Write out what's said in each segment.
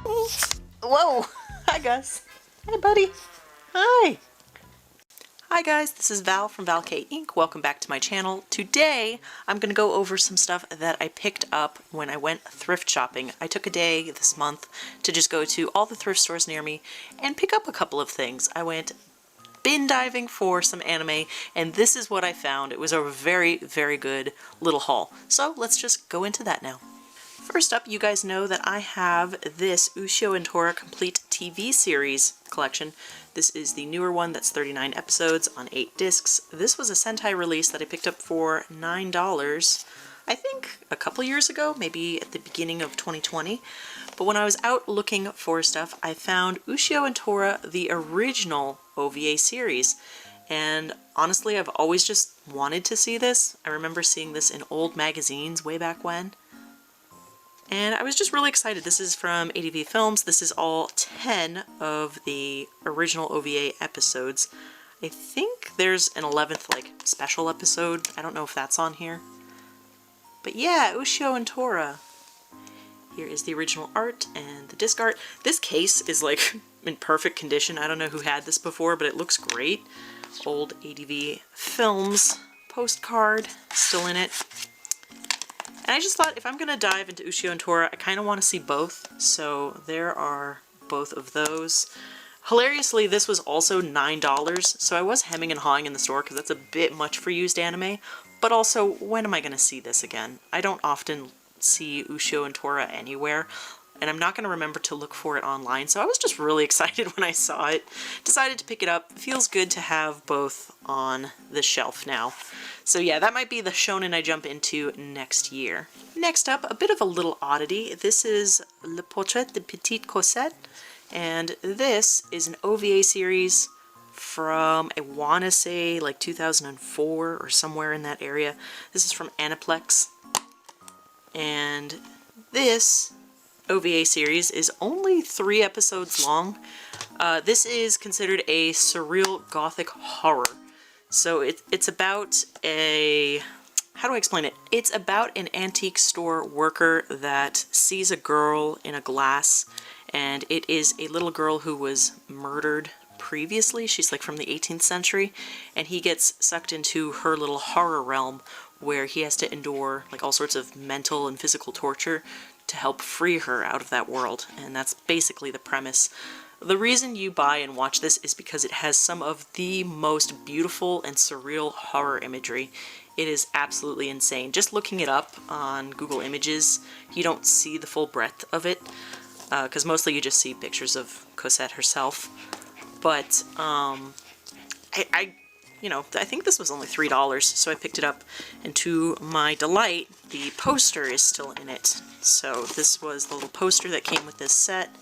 Whoa! Hi Gus. Hi buddy. Hi. Hi guys, this is Val from valkayink. Welcome back to my channel. Today I'm going to go over some stuff that I picked up when I went thrift shopping. I took a day this month to just go to all the thrift stores near me and pick up a couple of things. I went bin diving for some anime, and this is what I found. It was a very, very good little haul. So let's just go into that now. First up, you guys know that I have this Ushio and Tora Complete TV Series collection. This is the newer one that's 39 episodes on 8 discs. This was a Sentai release that I picked up for $9, I think a couple years ago, maybe at the beginning of 2020. But when I was out looking for stuff, I found Ushio and Tora, the original OVA series. And honestly, I've always just wanted to see this. I remember seeing this in old magazines way back when. And I was just really excited. This is from ADV Films. This is all 10 of the original OVA episodes. I think there's an 11th, like, special episode. I don't know if that's on here. But yeah, Ushio and Tora. Here is the original art and the disc art. This case is, like, in perfect condition. I don't know who had this before, but it looks great. Old ADV Films postcard, still in it. And I just thought, if I'm going to dive into Ushio and Tora, I kind of want to see both. So there are both of those. Hilariously, this was also $9, so I was hemming and hawing in the store because that's a bit much for used anime. But also, when am I going to see this again? I don't often see Ushio and Tora anywhere, and I'm not going to remember to look for it online, so I was just really excited when I saw it. Decided to pick it up. It feels good to have both on the shelf now. So yeah, that might be the shonen I jump into next year. Next up, a bit of a little oddity. This is Le Portrait de Petite Corset, and this is an OVA series from, I want to say, like 2004 or somewhere in that area. This is from Aniplex, and this OVA series is only 3 episodes long. This is considered a surreal gothic horror. So it's about a, how do I explain it? It's about an antique store worker that sees a girl in a glass, and it is a little girl who was murdered previously. She's like from the 18th century, and he gets sucked into her little horror realm where he has to endure like all sorts of mental and physical torture to help free her out of that world, and that's basically the premise. The reason you buy and watch this is because it has some of the most beautiful and surreal horror imagery. It is absolutely insane. Just looking it up on Google Images, you don't see the full breadth of it, because mostly you just see pictures of Cosette herself. But you know, I think this was only $3, so I picked it up, and to my delight, the poster is still in it. So this was the little poster that came with this set.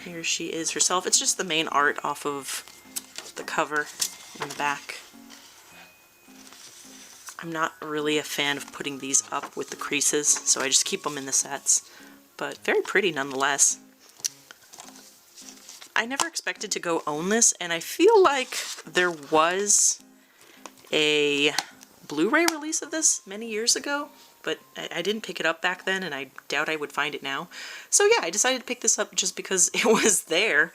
Here she is herself. It's just the main art off of the cover in the back. I'm not really a fan of putting these up with the creases, so I just keep them in the sets. But very pretty nonetheless. I never expected to go own this, and I feel like there was a Blu-ray release of this many years ago, but I didn't pick it up back then, and I doubt I would find it now. So yeah, I decided to pick this up just because it was there,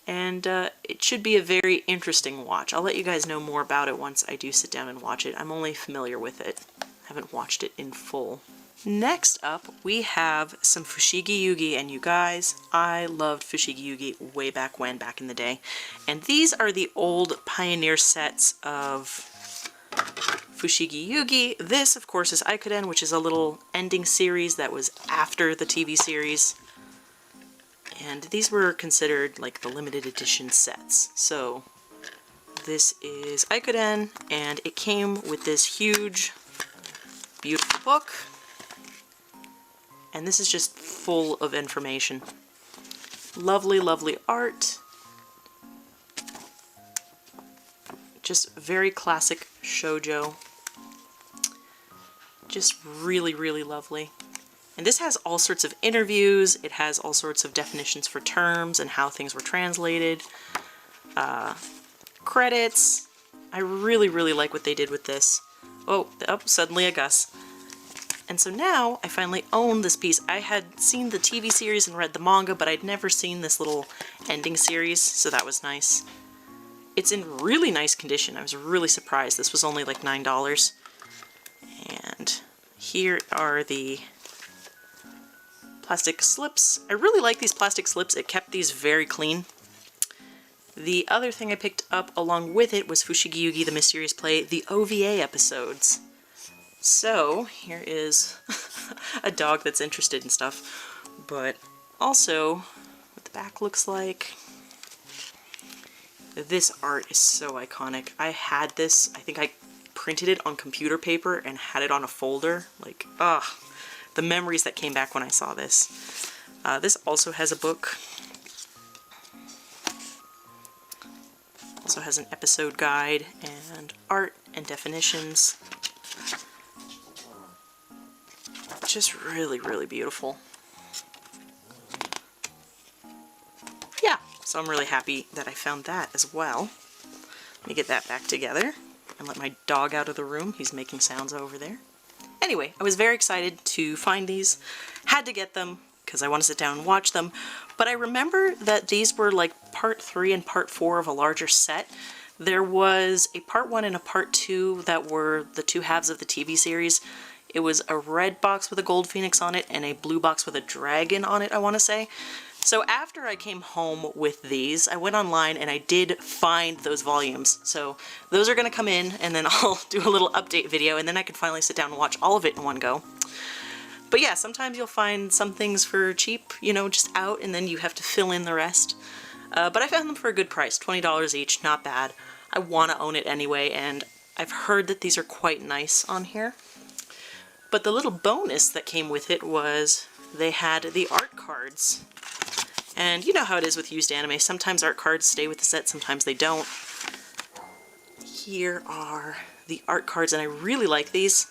and it should be a very interesting watch. I'll let you guys know more about it once I do sit down and watch it. I'm only familiar with it. Haven't watched it in full. Next up, we have some Fushigi Yugi, and you guys, I loved Fushigi Yugi way back when, back in the day. And these are the old Pioneer sets of Fushigi Yugi. This, of course, is Ikoden, which is a little ending series that was after the TV series. And these were considered like the limited edition sets. So this is Ikoden, and it came with this huge, beautiful book. And this is just full of information. Lovely, lovely art. Just very classic shoujo. Just really, really lovely. And this has all sorts of interviews. It has all sorts of definitions for terms and how things were translated. Credits. I really, really like what they did with this. Oh, suddenly a Gus. And so now I finally own this piece. I had seen the TV series and read the manga, but I'd never seen this little ending series, so that was nice. It's in really nice condition. I was really surprised. This was only like $9. And here are the plastic slips. I really like these plastic slips. It kept these very clean. The other thing I picked up along with it was Fushigi Yugi, the Mysterious Play, the OVA episodes. So, here is a dog that's interested in stuff, but also what the back looks like. This art is so iconic. I had this, I think I printed it on computer paper and had it on a folder. Like, the memories that came back when I saw this. This also has a book. Also has an episode guide and art and definitions. Just really, really beautiful. Yeah, so I'm really happy that I found that as well. Let me get that back together and let my dog out of the room. He's making sounds over there. Anyway, I was very excited to find these. Had to get them because I want to sit down and watch them. But I remember that these were like part 3 and part 4 of a larger set. There was a part 1 and a part 2 that were the 2 halves of the TV series. It was a red box with a gold phoenix on it and a blue box with a dragon on it, I want to say. So after I came home with these, I went online and I did find those volumes. So those are going to come in and then I'll do a little update video and then I can finally sit down and watch all of it in one go. But yeah, sometimes you'll find some things for cheap, you know, just out, and then you have to fill in the rest. But I found them for a good price, $20 each, not bad. I want to own it anyway, and I've heard that these are quite nice on here. But the little bonus that came with it was they had the art cards. And you know how it is with used anime. Sometimes art cards stay with the set, sometimes they don't. Here are the art cards, and I really like these.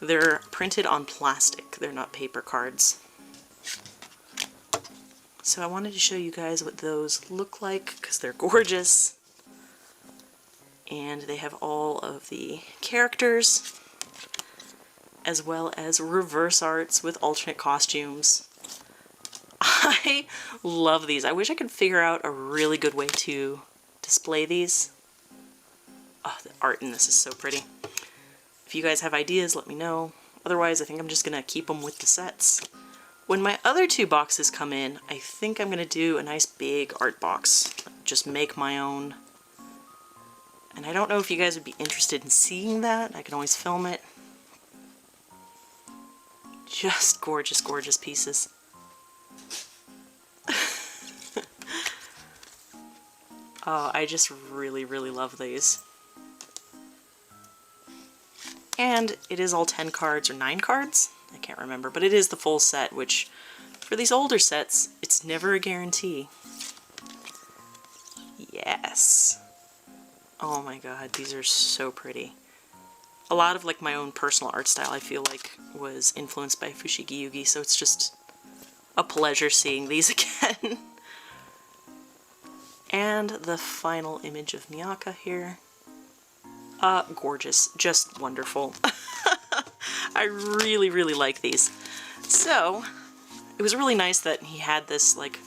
They're printed on plastic. They're not paper cards. So I wanted to show you guys what those look like because they're gorgeous. And they have all of the characters, as well as reverse arts with alternate costumes. I love these. I wish I could figure out a really good way to display these. Oh, the art in this is so pretty. If you guys have ideas, let me know. Otherwise, I think I'm just going to keep them with the sets. When my other 2 boxes come in, I think I'm going to do a nice big art box. Just make my own. And I don't know if you guys would be interested in seeing that. I can always film it. Just gorgeous, gorgeous pieces. Oh, I just really, really love these. And it is all 10 cards or 9 cards? I can't remember, but it is the full set, which for these older sets, it's never a guarantee. Yes. Oh my god, these are so pretty. A lot of like my own personal art style, I feel like, was influenced by Fushigi Yugi, so it's just a pleasure seeing these again. And the final image of Miyaka here. Gorgeous. Just wonderful. I really, really like these. So, it was really nice that he had this, like,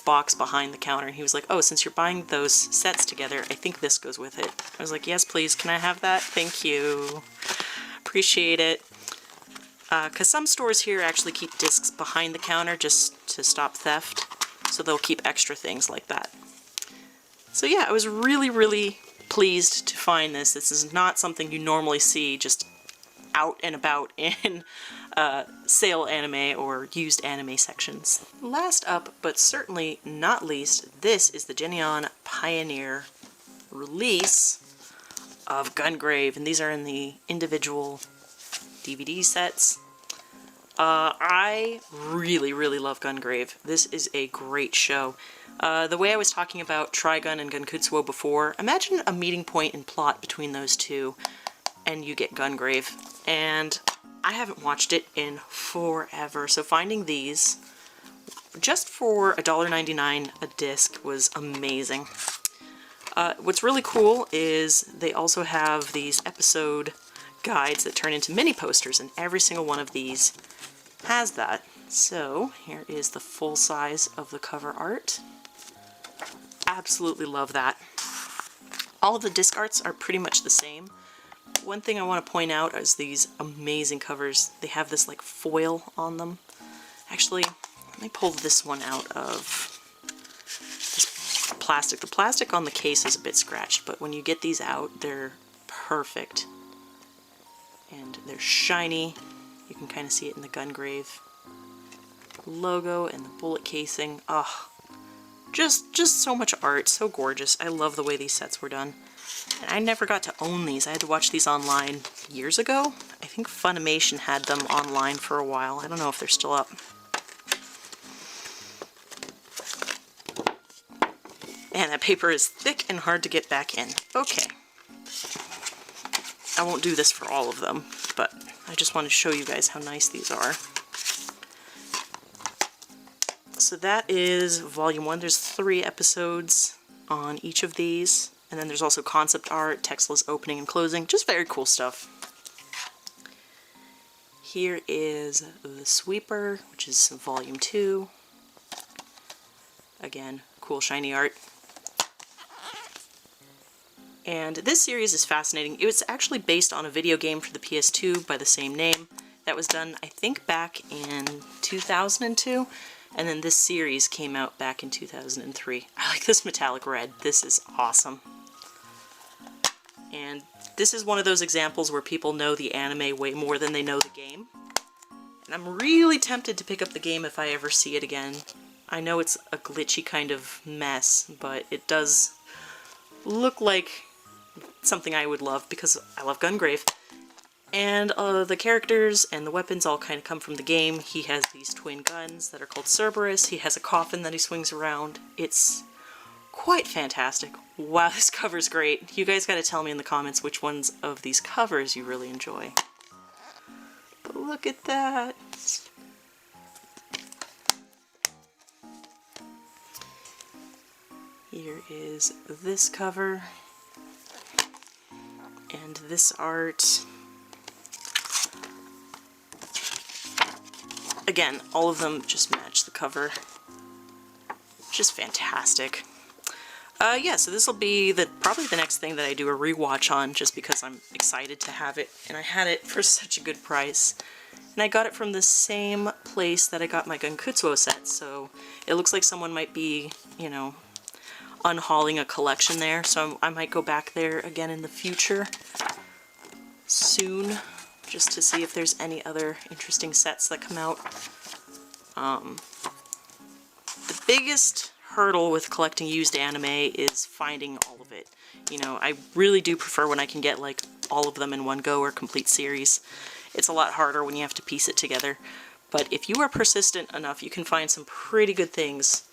box behind the counter, and he was like, oh, since you're buying those sets together, I think this goes with it. I was like, yes, please, can I have that? Thank you. Appreciate it. Because some stores here actually keep discs behind the counter just to stop theft, so they'll keep extra things like that. So yeah, I was really, really pleased to find this. This is not something you normally see just out and about in sale anime or used anime sections. Last up, but certainly not least, this is the Geneon Pioneer release of Gungrave, and these are in the individual DVD sets. I really, really love Gungrave. This is a great show. The way I was talking about Trigun and Gunkutsuo before, imagine a meeting point in plot between those two, and you get Gungrave. And I haven't watched it in forever, so finding these just for $1.99 a disc was amazing. What's really cool is they also have these episode guides that turn into mini posters, and every single one of these has that. So here is the full size of the cover art. Absolutely love that. All of the disc arts are pretty much the same. One thing I want to point out is these amazing covers. They have this like foil on them. Actually, let me pull this one out of this plastic. The plastic on the case is a bit scratched, but when you get these out, they're perfect. And they're shiny. You can kind of see it in the Gungrave logo and the bullet casing. Oh, just so much art, so gorgeous. I love the way these sets were done. And I never got to own these. I had to watch these online years ago. I think Funimation had them online for a while. I don't know if they're still up. Man, that paper is thick and hard to get back in. Okay. I won't do this for all of them, but I just want to show you guys how nice these are. So that is volume 1. There's 3 episodes on each of these. And then there's also concept art, textless opening and closing. Just very cool stuff. Here is The Sweeper, which is volume 2. Again, cool shiny art. And this series is fascinating. It was actually based on a video game for the PS2 by the same name. That was done, I think, back in 2002. And then this series came out back in 2003. I like this metallic red. This is awesome. And this is one of those examples where people know the anime way more than they know the game. And I'm really tempted to pick up the game if I ever see it again. I know it's a glitchy kind of mess, but it does look like something I would love because I love Gungrave. And the characters and the weapons all kind of come from the game. He has these twin guns that are called Cerberus. He has a coffin that he swings around. It's quite fantastic. Wow, this cover's great. You guys gotta tell me in the comments which ones of these covers you really enjoy. But look at that. Here is this cover. And this art. Again, all of them just match the cover. Just fantastic. Yeah, so this will be probably the next thing that I do a rewatch on, just because I'm excited to have it, and I had it for such a good price. And I got it from the same place that I got my Gunkutsuo set, so it looks like someone might be, you know, unhauling a collection there, so I might go back there again in the future, soon, just to see if there's any other interesting sets that come out. The biggest hurdle with collecting used anime is finding all of it. You know, I really do prefer when I can get like all of them in one go or complete series. It's a lot harder when you have to piece it together. But if you are persistent enough, you can find some pretty good things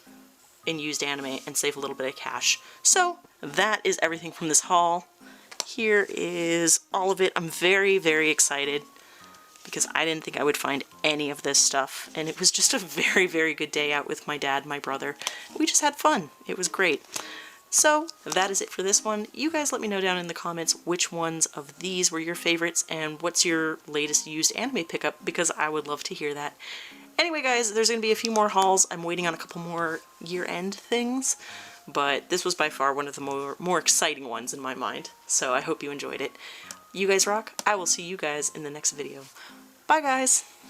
in used anime and save a little bit of cash. So that is everything from this haul. Here is all of it. I'm very, very excited because I didn't think I would find any of this stuff. And it was just a very, very good day out with my dad and my brother. We just had fun. It was great. So that is it for this one. You guys let me know down in the comments which ones of these were your favorites and what's your latest used anime pickup, because I would love to hear that. Anyway guys, there's going to be a few more hauls. I'm waiting on a couple more year-end things, but this was by far one of the more exciting ones in my mind. So I hope you enjoyed it. You guys rock. I will see you guys in the next video. Bye guys!